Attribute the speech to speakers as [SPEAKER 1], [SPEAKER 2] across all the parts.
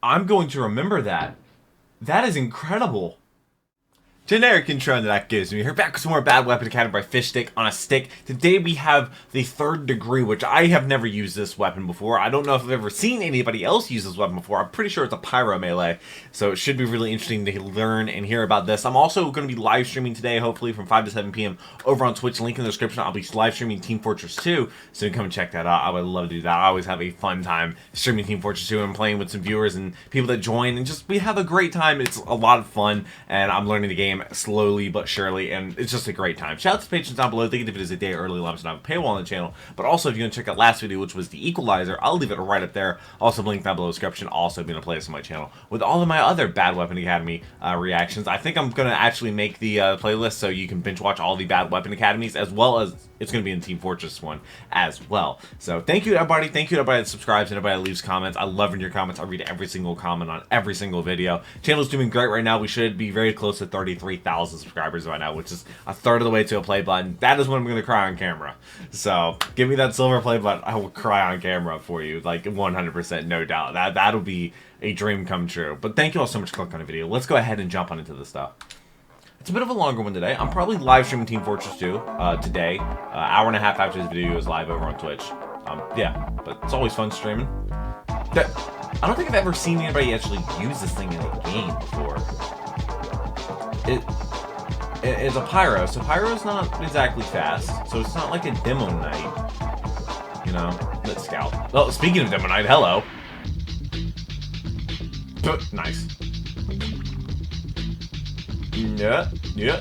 [SPEAKER 1] I'm going to remember that. That is incredible. Generic intro that gives me. Here back with some more Bad Weapon Academy by Fish Stick on a Stick. Today we have the third degree, which I have never used this weapon before. I don't know if I've ever seen anybody else use this weapon before. I'm pretty sure it's a pyro melee, so it should be really interesting to learn and hear about this. I'm also going to be live streaming today, hopefully from 5 to 7 p.m. over on Twitch. Link in the description. I'll be live streaming Team Fortress 2, so you can come and check that out. I would love to do that. I always have a fun time streaming Team Fortress 2 and playing with some viewers and people that join, and just we have a great time. It's a lot of fun, and I'm learning the game slowly but surely, and it's just a great time. Shout out to the patrons down below. They get the videos a day early, so I have a paywall on the channel. But also, if you want to check out last video, which was the Equalizer, I'll leave it right up there. Also, link down below in the description. Also, being a playlist on my channel with all of my other Bad Weapon Academy reactions. I think I'm gonna actually make the playlist so you can binge watch all the Bad Weapon Academies, as well as it's gonna be in Team Fortress one as well. So thank you to everybody. Thank you to everybody that subscribes and everybody that leaves comments. I love reading your comments. I read every single comment on every single video. Channel's doing great right now. We should be very close to 33,000 subscribers right now, which is a third of the way to a play button. That is when I'm going to cry on camera. So give me that silver play button. I will cry on camera for you, like 100%, no doubt. That'll be a dream come true. But thank you all so much for clicking on the video. Let's go ahead and jump on into this stuff. It's a bit of a longer one today. I'm probably live streaming Team Fortress 2 today. Hour and a half after this video is live over on Twitch. Yeah, but it's always fun streaming. I don't think I've ever seen anybody actually use this thing in a game before. It's a pyro, so pyro's not exactly fast, so it's not like a demo night. You know, let's scout. Oh, speaking of demo night, hello. Nice. Yeah, yeah.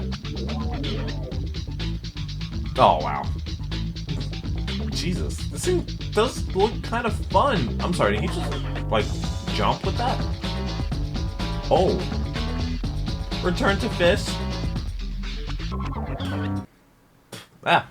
[SPEAKER 1] Oh, wow. Jesus, this thing does look kind of fun. I'm sorry, did he just, like, jump with that? Oh. Return to fist. Ah.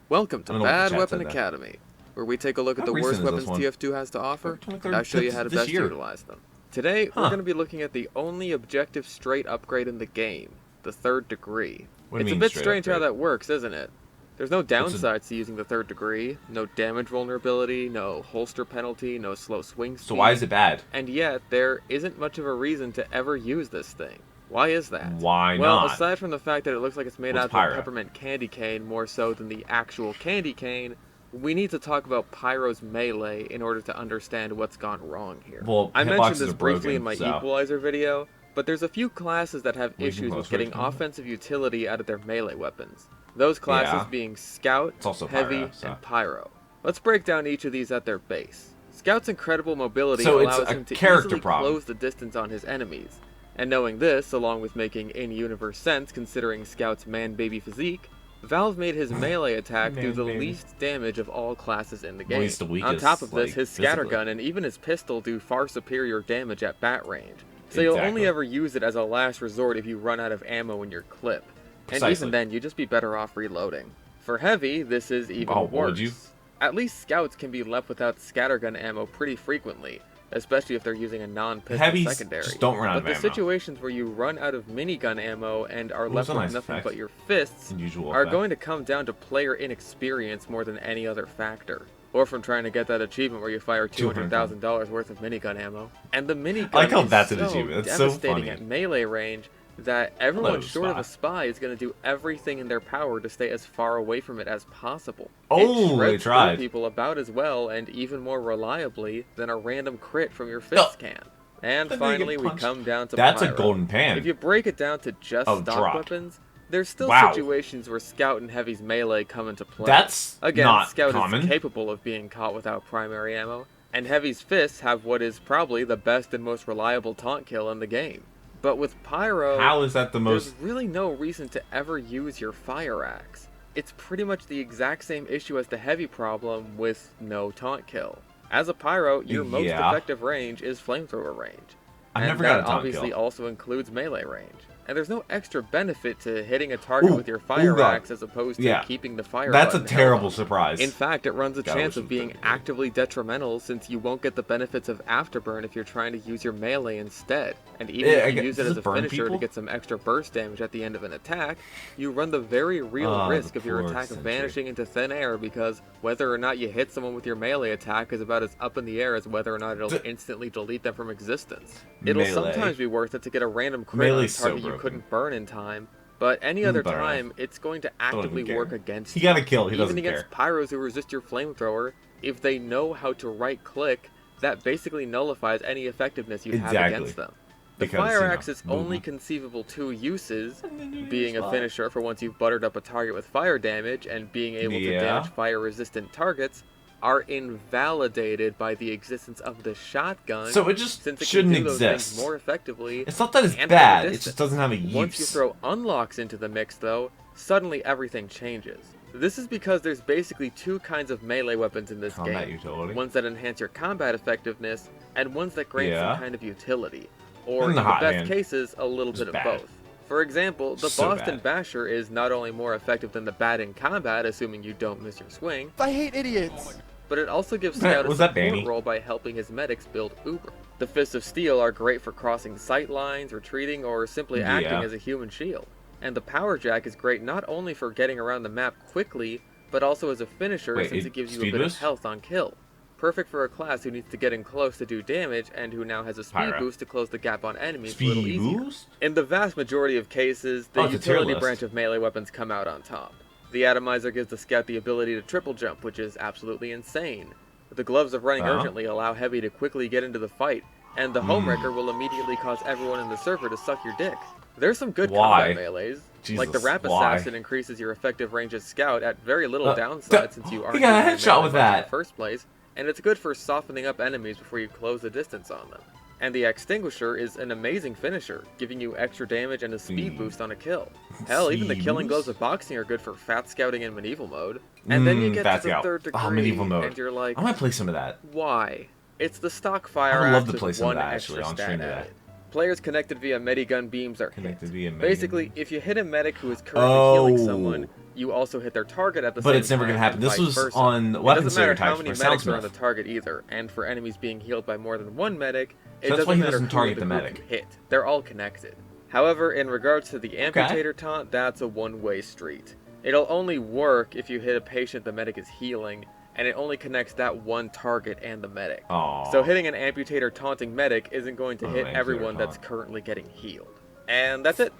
[SPEAKER 2] Welcome to Bad Weapon Academy, where we take a look at the worst weapons TF2 has to offer, and I show you how to best utilize them. Today, we're going to be looking at the only objective straight upgrade in the game, the third degree. It's a bit strange how that works, isn't it? There's no downsides to using the third degree, no damage vulnerability, no holster penalty, no slow swing speed.
[SPEAKER 1] So why is it bad?
[SPEAKER 2] And yet, there isn't much of a reason to ever use this thing. Why is that?
[SPEAKER 1] Why not?
[SPEAKER 2] Well, aside from the fact that it looks like it's made out of peppermint candy cane more so than the actual candy cane, we need to talk about Pyro's melee in order to understand what's gone wrong here.
[SPEAKER 1] Well,
[SPEAKER 2] I mentioned this briefly in my Equalizer video, but there's a few classes that have issues with getting offensive utility out of their melee weapons. Those classes being Scout, Heavy, and Pyro. Let's break down each of these at their base. Scout's incredible mobility allows him to easily close the distance on his enemies. And knowing this, along with making in-universe sense considering Scout's man-baby physique, Valve made his melee attack do the least damage of all classes in the game. On top of this, his scattergun and even his pistol do far superior damage at bat range. So you'll only ever use it as a last resort if you run out of ammo in your clip. And even then, you'd just be better off reloading. For Heavy, this is even worse. At least Scouts can be left without scattergun ammo pretty frequently, especially if they're using a non-pistol secondary.
[SPEAKER 1] Just don't run out of ammo.
[SPEAKER 2] But the situations where you run out of minigun ammo and are left with nothing but your fists are going to come down to player inexperience more than any other factor. Or from trying to get that achievement where you fire $200,000 worth of minigun ammo. And the minigun is so devastating at melee range that everyone short of a spy is going to do everything in their power to stay as far away from it as possible.
[SPEAKER 1] Oh,
[SPEAKER 2] they tried. People about as well and even more reliably than a random crit from your fist can. And finally, we come down to
[SPEAKER 1] That's
[SPEAKER 2] Pyro.
[SPEAKER 1] A golden pan.
[SPEAKER 2] If you break it down to just stock weapons, there's still situations where Scout and Heavy's melee come into play.
[SPEAKER 1] That's not
[SPEAKER 2] Scout
[SPEAKER 1] common.
[SPEAKER 2] is capable of being caught without primary ammo, and Heavy's fists have what is probably the best and most reliable taunt kill in the game. But with Pyro,
[SPEAKER 1] how is that the most?
[SPEAKER 2] There's really no reason to ever use your fire axe. It's pretty much the exact same issue as the Heavy problem with no taunt kill. As a Pyro, your most effective range is flamethrower range.
[SPEAKER 1] I've never got a taunt
[SPEAKER 2] obviously
[SPEAKER 1] kill.
[SPEAKER 2] Also includes melee range. And there's no extra benefit to hitting a target with your fire axe as opposed to keeping the fire
[SPEAKER 1] That's a
[SPEAKER 2] button
[SPEAKER 1] terrible surprise.
[SPEAKER 2] In fact, it runs a chance of being actively detrimental since you won't get the benefits of afterburn if you're trying to use your melee instead. And even if you use it as a finisher to get some extra burst damage at the end of an attack, you run the very real risk of your attack vanishing into thin air because whether or not you hit someone with your melee attack is about as up in the air as whether or not it'll instantly delete them from existence. It'll sometimes be worth it to get a random crit on a target you couldn't burn in time, but any other time, it's going to actively work against you.
[SPEAKER 1] He got a kill, he doesn't
[SPEAKER 2] care. Even against pyros who resist your flamethrower, if they know how to right-click, that basically nullifies any effectiveness you have against them. The fire axe's only conceivable two uses, being a finisher for once you've buttered up a target with fire damage and being able to damage fire-resistant targets, are invalidated by the existence of the shotgun.
[SPEAKER 1] So it just
[SPEAKER 2] since it
[SPEAKER 1] shouldn't
[SPEAKER 2] can do those
[SPEAKER 1] exist.
[SPEAKER 2] things more effectively.
[SPEAKER 1] It's not that it's bad, it just doesn't have a use.
[SPEAKER 2] Once you throw unlocks into the mix, though, suddenly everything changes. This is because there's basically two kinds of melee weapons in this game. Ones that enhance your combat effectiveness, and ones that grant some kind of utility. Or, in the best cases, a little bit of both. For example, the Boston Basher is not only more effective than the Bat in combat, assuming you don't miss your swing.
[SPEAKER 3] I hate idiots!
[SPEAKER 2] But it also gives Scout a support role by helping his medics build Uber. The Fists of Steel are great for crossing sight lines, retreating, or simply acting as a human shield. And the Power Jack is great not only for getting around the map quickly, but also as a finisher since it gives you a bit of health on kill. Perfect for a class who needs to get in close to do damage and who now has a speed boost to close the gap on enemies a little easier. In the vast majority of cases, the utility branch of melee weapons come out on top. The Atomizer gives the Scout the ability to triple jump, which is absolutely insane. The Gloves of Running Urgently allow Heavy to quickly get into the fight, and the Homewrecker will immediately cause everyone in the server to suck your dick. There's some good combat melees. Like the Ramp Assassin increases your effective range as Scout at very little downside since you aren't
[SPEAKER 1] got a headshot with that
[SPEAKER 2] in the first place, and it's good for softening up enemies before you close the distance on them. And the Extinguisher is an amazing finisher, giving you extra damage and a speed boost on a kill. Hell, even the Killing Gloves of Boxing are good for fat scouting in medieval mode. And then you get to the third degree, medieval mode. And you're like,
[SPEAKER 1] I want to play some of that.
[SPEAKER 2] Why? It's the stock fire axe with one extra stat added. Players connected via medigun beams are hit. Basically, if you hit a medic who is currently healing someone, you also hit their target at the same time.
[SPEAKER 1] But it's never going to happen. This was on weapon stereotypes.
[SPEAKER 2] It doesn't matter how many medics are on the target either, and for enemies being healed by more than one medic, it doesn't matter who the group hit. They're all connected. However, in regards to the Amputator taunt, that's a one-way street. It'll only work if you hit a patient the medic is healing, and it only connects that one target and the medic. So hitting an Amputator taunting medic isn't going to hit everyone that's currently getting healed. And that's it.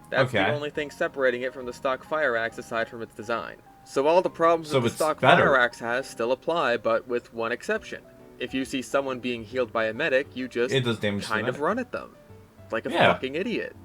[SPEAKER 2] That's the only thing separating it from the stock Fire Axe aside from its design. So all the problems that the stock Fire Axe has still apply, but with one exception. If you see someone being healed by a medic, you just kind of run at them. Like a fucking idiot.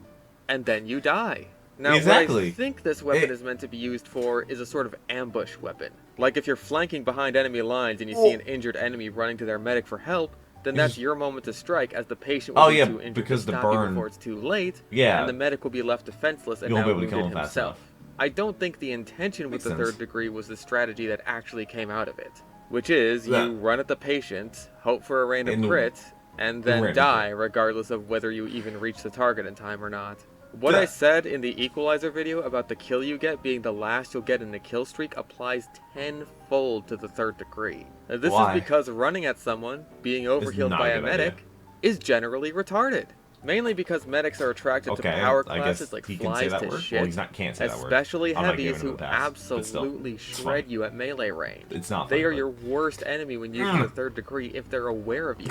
[SPEAKER 2] And then you die. Now, what I think this weapon is meant to be used for is a sort of ambush weapon. Like if you're flanking behind enemy lines and you see an injured enemy running to their medic for help, then that's your moment to strike, as the patient will be too injured to stop you before it's too late, and the medic will be left defenseless and now wounded himself. I don't think the intention with the third degree was the strategy that actually came out of it, which is you run at the patient, hope for a random crit, and then die regardless of whether you even reach the target in time or not. What I said in the Equalizer video about the kill you get being the last you'll get in a kill streak applies tenfold to the third degree. This is because running at someone, being overhealed by a medic, is generally retarded. Mainly because medics are attracted to power classes like flies to shit, especially heavies who absolutely shred you at melee range. They are your worst enemy when using the third degree if they're aware of you.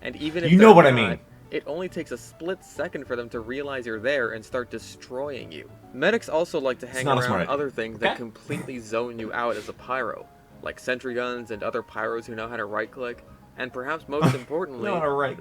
[SPEAKER 2] And even if they're not, it only takes a split second for them to realize you're there and start destroying you. Medics also like to hang around other things that completely zone you out as a pyro, like sentry guns and other pyros who know how to right-click. And perhaps most importantly,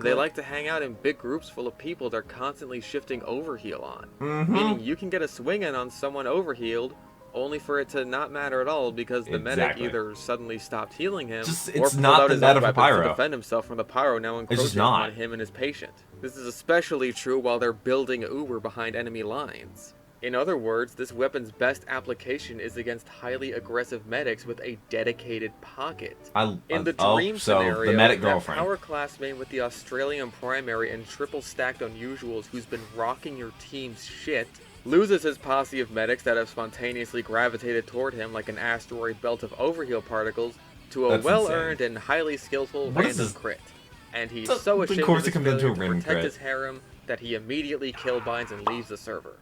[SPEAKER 2] they like to hang out in big groups full of people they're constantly shifting overheal on. Meaning you can get a swing in on someone overhealed, only for it to not matter at all because the medic either suddenly stopped healing him or pulled out his own weapons to defend himself from the pyro now encroaching on him and his patient. This is especially true while they're building Uber behind enemy lines. In other words, this weapon's best application is against highly aggressive medics with a dedicated pocket. In the dream scenario,
[SPEAKER 1] the medic
[SPEAKER 2] that
[SPEAKER 1] girlfriend.
[SPEAKER 2] power class main with the Australian primary and triple stacked unusuals who's been rocking your team's shit loses his posse of medics that have spontaneously gravitated toward him like an asteroid belt of overheal particles to a well-earned and highly skillful random crit. And he's so ashamed of his failure to protect his harem that he immediately killbinds and leaves the server.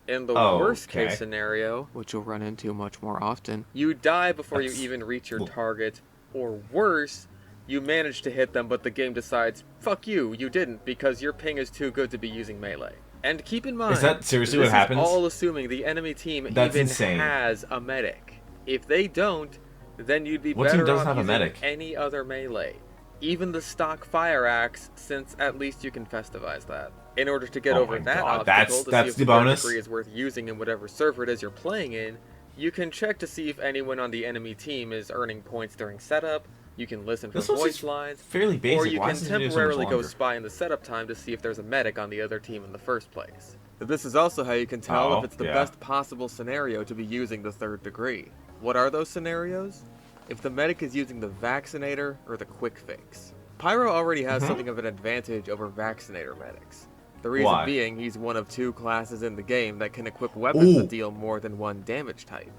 [SPEAKER 2] In the worst case scenario, which you'll run into much more often, you die before you even reach your target, or worse, you manage to hit them but the game decides, fuck you, you didn't because your ping is too good to be using melee. And keep in mind,
[SPEAKER 1] is that seriously what happens?
[SPEAKER 2] All assuming the enemy team has a medic. If they don't, then you'd be better off using any other melee. Even the stock fire axe, since at least you can festivize that. In order to get over that obstacle, to see if the bonus degree is worth using in whatever server it is you're playing in, you can check to see if anyone on the enemy team is earning points during setup, you can listen for voice lines,
[SPEAKER 1] fairly basic.
[SPEAKER 2] Or you can temporarily go spy in the setup time to see if there's a medic on the other team in the first place. This is also how you can tell if it's the best possible scenario to be using the third degree. What are those scenarios? If the medic is using the Vaccinator or the Quick Fix. Pyro already has something of an advantage over Vaccinator medics. The reason being, he's one of 2 classes in the game that can equip weapons that deal more than 1 damage type.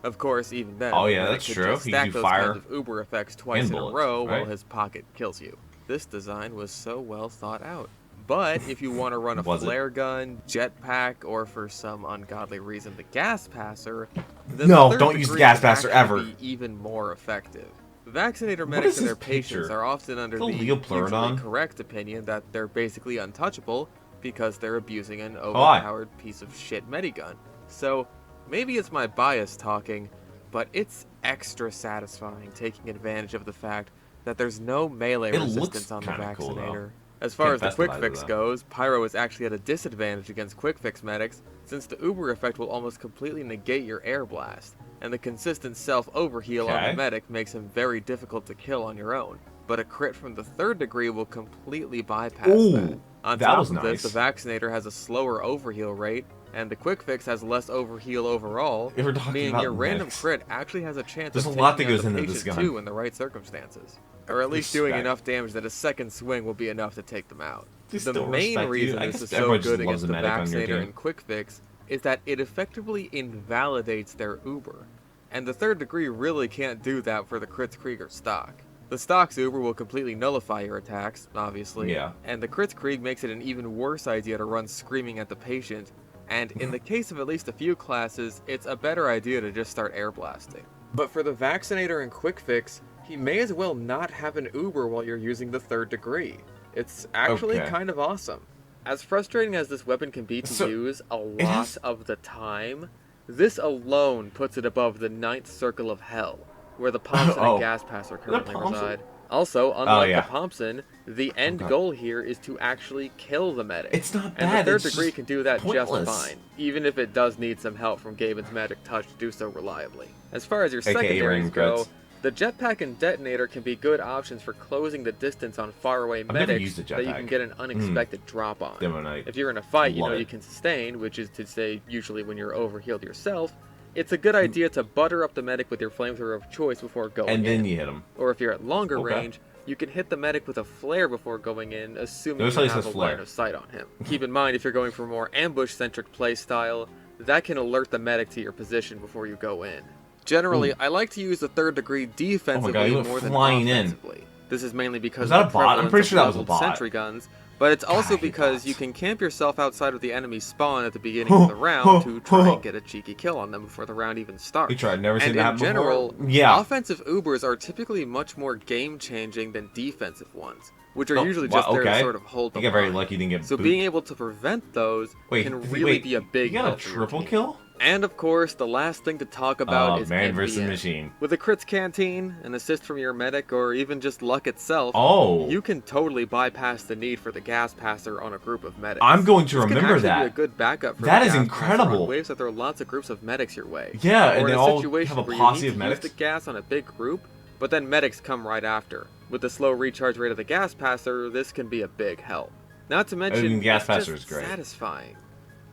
[SPEAKER 2] Of course, even then,
[SPEAKER 1] that's true.
[SPEAKER 2] He can stack those kinds of uber effects twice in a row while his pocket kills you. This design was so well thought out. But if you want to run a flare gun, jetpack, or for some ungodly reason the gas passer, then
[SPEAKER 1] don't use the gas passer ever.
[SPEAKER 2] Be even more effective. Vaccinator medics and their patients are often under the usually correct opinion that they're basically untouchable because they're abusing an overpowered piece of shit medigun. So maybe it's my bias talking, but it's extra satisfying taking advantage of the fact that there's no melee resistance on the Vaccinator. As far as the Quick Fix goes, Pyro is actually at a disadvantage against Quick Fix medics since the Uber effect will almost completely negate your air blast, and the consistent self-overheal on the medic makes him very difficult to kill on your own. But a crit from the third degree will completely bypass that. On top of this, the Vaccinator has a slower overheal rate, and the Quick Fix has less overheal overall, meaning your random crit actually has a chance of taking out the patient too in the right circumstances. Or at least doing enough damage that a second swing will be enough to take them out. The main reason this is so good against the Vaccinator and Quick Fix is that it effectively invalidates their Uber. And the third degree really can't do that for the Crits Krieg or stock. The stock's Uber will completely nullify your attacks, obviously, and the Crits Krieg makes it an even worse idea to run screaming at the patient, and in the case of at least a few classes, it's a better idea to just start air blasting. But for the Vaccinator and Quick Fix, he may as well not have an Uber while you're using the third degree. It's actually kind of awesome. As frustrating as this weapon can be to use a lot of the time, this alone puts it above the 9th circle of hell, where the Thompson and Gas Passer currently reside. Also, unlike the Thompson, the end goal here is to actually kill the medic.
[SPEAKER 1] It's not bad.
[SPEAKER 2] And the third degree can do that just fine, even if it does need some help from Gaben's magic touch to do so reliably. As far as your secondaries go, the jetpack and detonator can be good options for closing the distance on faraway medics that you can get an unexpected drop on. If you're in a fight, you know you can sustain, which is to say usually when you're overhealed yourself. It's a good idea to butter up the medic with your flamethrower of choice before going in.
[SPEAKER 1] And then you hit him.
[SPEAKER 2] Or if you're at longer range, you can hit the medic with a flare before going in, assuming you have a line of sight on him. Keep in mind, if you're going for more ambush-centric playstyle, that can alert the medic to your position before you go in. Generally, I like to use the third degree defensively more than offensively. This is mainly because of the prevalence of leveled sentry guns, but it's also because you can camp yourself outside of the enemy spawn at the beginning of the round to try and get a cheeky kill on them before the round even starts.
[SPEAKER 1] And in
[SPEAKER 2] general, offensive Ubers are typically much more game-changing than defensive ones, which are usually just there to sort of hold them.
[SPEAKER 1] You get very lucky you didn't get
[SPEAKER 2] so being able to prevent those can really be a big help.
[SPEAKER 1] You got a triple kill?
[SPEAKER 2] And of course, the last thing to talk about is
[SPEAKER 1] man versus machine.
[SPEAKER 2] With a crits canteen, an assist from your medic, or even just luck itself, you can totally bypass the need for the gas passer on a group of medics.
[SPEAKER 1] I'm going to remember
[SPEAKER 2] that. Be a good backup for
[SPEAKER 1] that is incredible.
[SPEAKER 2] Waves that there are lots of groups of medics your way.
[SPEAKER 1] Yeah,
[SPEAKER 2] or
[SPEAKER 1] and they
[SPEAKER 2] in
[SPEAKER 1] all
[SPEAKER 2] situation
[SPEAKER 1] have a
[SPEAKER 2] where
[SPEAKER 1] posse
[SPEAKER 2] you
[SPEAKER 1] of
[SPEAKER 2] need to
[SPEAKER 1] medics.
[SPEAKER 2] use the gas on a big group, but then medics come right after. With the slow recharge rate of the gas passer, this can be a big help. Not to mention,
[SPEAKER 1] gas
[SPEAKER 2] it's
[SPEAKER 1] passer
[SPEAKER 2] just
[SPEAKER 1] is great.
[SPEAKER 2] satisfying.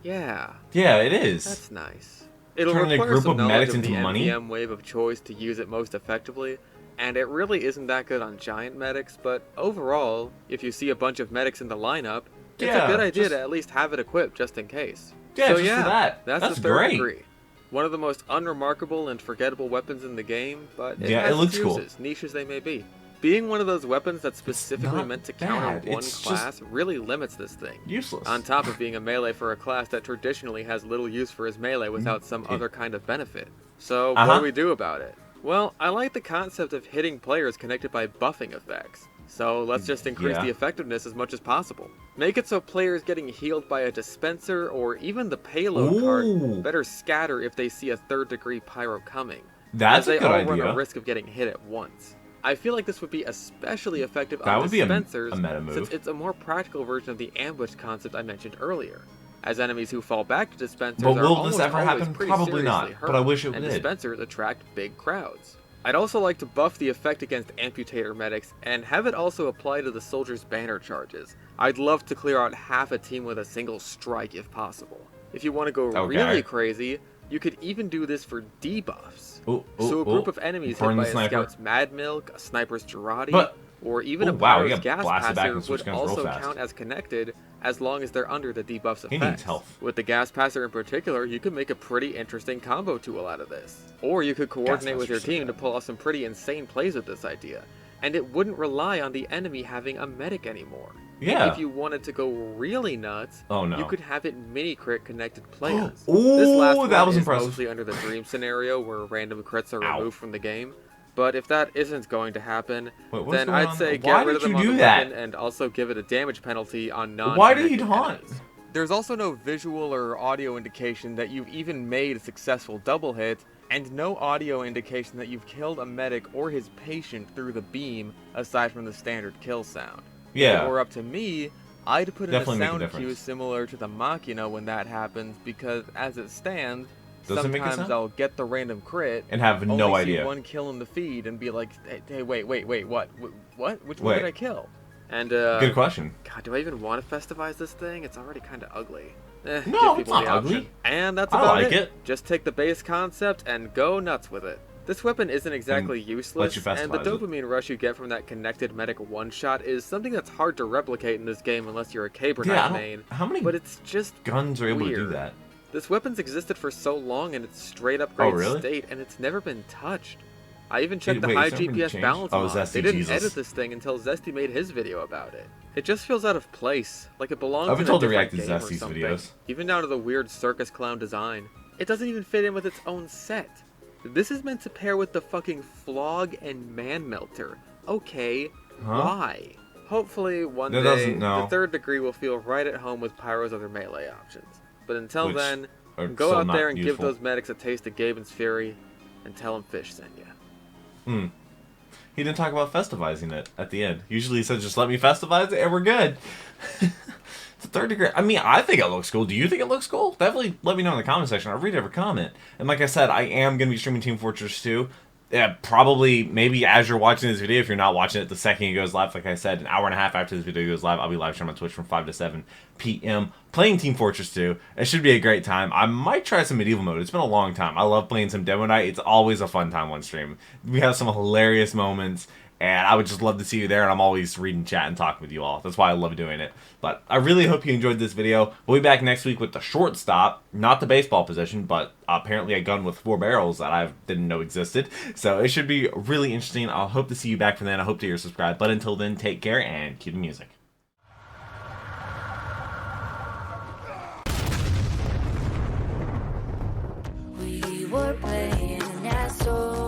[SPEAKER 2] Yeah.
[SPEAKER 1] Yeah, it is.
[SPEAKER 2] That's nice. It'll
[SPEAKER 1] Turning
[SPEAKER 2] require
[SPEAKER 1] a group
[SPEAKER 2] some
[SPEAKER 1] of
[SPEAKER 2] knowledge
[SPEAKER 1] medics
[SPEAKER 2] of the
[SPEAKER 1] into money?
[SPEAKER 2] NPM wave of choice to use it most effectively, and it really isn't that good on giant medics, but overall, if you see a bunch of medics in the lineup, it's a good idea to at least have it equipped just in case.
[SPEAKER 1] Yeah,
[SPEAKER 2] so
[SPEAKER 1] just
[SPEAKER 2] yeah,
[SPEAKER 1] for that.
[SPEAKER 2] That's the third degree. One of the most unremarkable and forgettable weapons in the game, but it has its uses, niche as they may be. Being one of those weapons that's specifically meant to counter one class really limits this thing.
[SPEAKER 1] Useless.
[SPEAKER 2] On top of being a melee for a class that traditionally has little use for his melee without some other kind of benefit. So what do we do about it? Well, I like the concept of hitting players connected by buffing effects. So let's just increase the effectiveness as much as possible. Make it so players getting healed by a dispenser or even the payload card better scatter if they see a 3rd degree pyro coming.
[SPEAKER 1] That's a good idea.
[SPEAKER 2] They all run a risk of getting hit at once. I feel like this would be especially effective on dispensers since it's a more practical version of the ambush concept I mentioned earlier. As enemies who fall back to dispensers are almost always pretty seriously hurt,
[SPEAKER 1] but I wish it
[SPEAKER 2] and
[SPEAKER 1] did.
[SPEAKER 2] Dispensers attract big crowds. I'd also like to buff the effect against amputator medics and have it also apply to the soldiers' banner charges. I'd love to clear out half a team with a single strike if possible. If you want to go really crazy, you could even do this for debuffs. So a group of enemies hit by a scout's Mad Milk, a sniper's Girardi, or even a pyro's gas passer would also count as connected as long as they're under the debuff's effects. With the gas passer in particular, you could make a pretty interesting combo tool out of this. Or you could coordinate with your team to pull off some pretty insane plays with this idea. And it wouldn't rely on the enemy having a medic anymore.
[SPEAKER 1] Yeah.
[SPEAKER 2] And if you wanted to go really nuts, you could have it mini-crit connected players.
[SPEAKER 1] Ooh,
[SPEAKER 2] this last one
[SPEAKER 1] that was
[SPEAKER 2] is
[SPEAKER 1] impressive.
[SPEAKER 2] mostly under the dream scenario where random crits are removed from the game. But if that isn't going to happen, then I'd say get rid of them on the weapon and also give it a damage penalty on non-connected
[SPEAKER 1] Why do you taunt?
[SPEAKER 2] enemies. There's also no visual or audio indication that you've even made a successful double hit, and no audio indication that you've killed a medic or his patient through the beam, aside from the standard kill sound.
[SPEAKER 1] Yeah.
[SPEAKER 2] If it were up to me, I'd put in a sound cue similar to the Machina when that happens, because as it stands, sometimes I'll get the random crit
[SPEAKER 1] and have no idea.
[SPEAKER 2] See one kill in the feed and be like, hey, wait, what? Which one did I kill? And
[SPEAKER 1] good question.
[SPEAKER 2] God, do I even want to festivize this thing? It's already kind of ugly.
[SPEAKER 1] No, it's not ugly.
[SPEAKER 2] And that's about it. Just take the base concept and go nuts with it. This weapon isn't exactly useless, and the dopamine rush you get from that connected medic one-shot is something that's hard to replicate in this game unless you're a Caber Knight main.
[SPEAKER 1] How many
[SPEAKER 2] but it's just
[SPEAKER 1] guns are able to do that?
[SPEAKER 2] This weapon's existed for so long in its straight upgrade state, and it's never been touched. I even checked the high GPS balance mod. They didn't edit this thing until Zesty made his video about it. It just feels out of place, like it belongs in a different game or something.
[SPEAKER 1] Videos.
[SPEAKER 2] Even down to the weird circus clown design. It doesn't even fit in with its own set. This is meant to pair with the fucking Flog and Man Melter. Okay, why? Hopefully one day, the 3rd degree will feel right at home with Pyro's other melee options. But until then, go out there and give those medics a taste of Gaben's fury, and tell them Fish sent you.
[SPEAKER 1] He didn't talk about festivizing it at the end. Usually he says, just let me festivize it and we're good. It's a 3rd degree. I mean, I think it looks cool. Do you think it looks cool? Definitely let me know in the comment section. I'll read every comment. And like I said, I am going to be streaming Team Fortress 2. Yeah, probably, maybe as you're watching this video, if you're not watching it the second it goes live, like I said, an hour and a half after this video goes live, I'll be live streaming on Twitch from 5 to 7 p.m. playing Team Fortress 2. It should be a great time. I might try some medieval mode. It's been a long time. I love playing some Demo Night. It's always a fun time on stream. We have some hilarious moments, and I would just love to see you there, and I'm always reading chat and talking with you all. That's why I love doing it. But I really hope you enjoyed this video. We'll be back next week with the shortstop, not the baseball position, but apparently a gun with 4 barrels that I didn't know existed. So it should be really interesting. I'll hope to see you back for then. I hope that you're subscribed. But until then, take care and cue the music.
[SPEAKER 3] We were playing an asshole.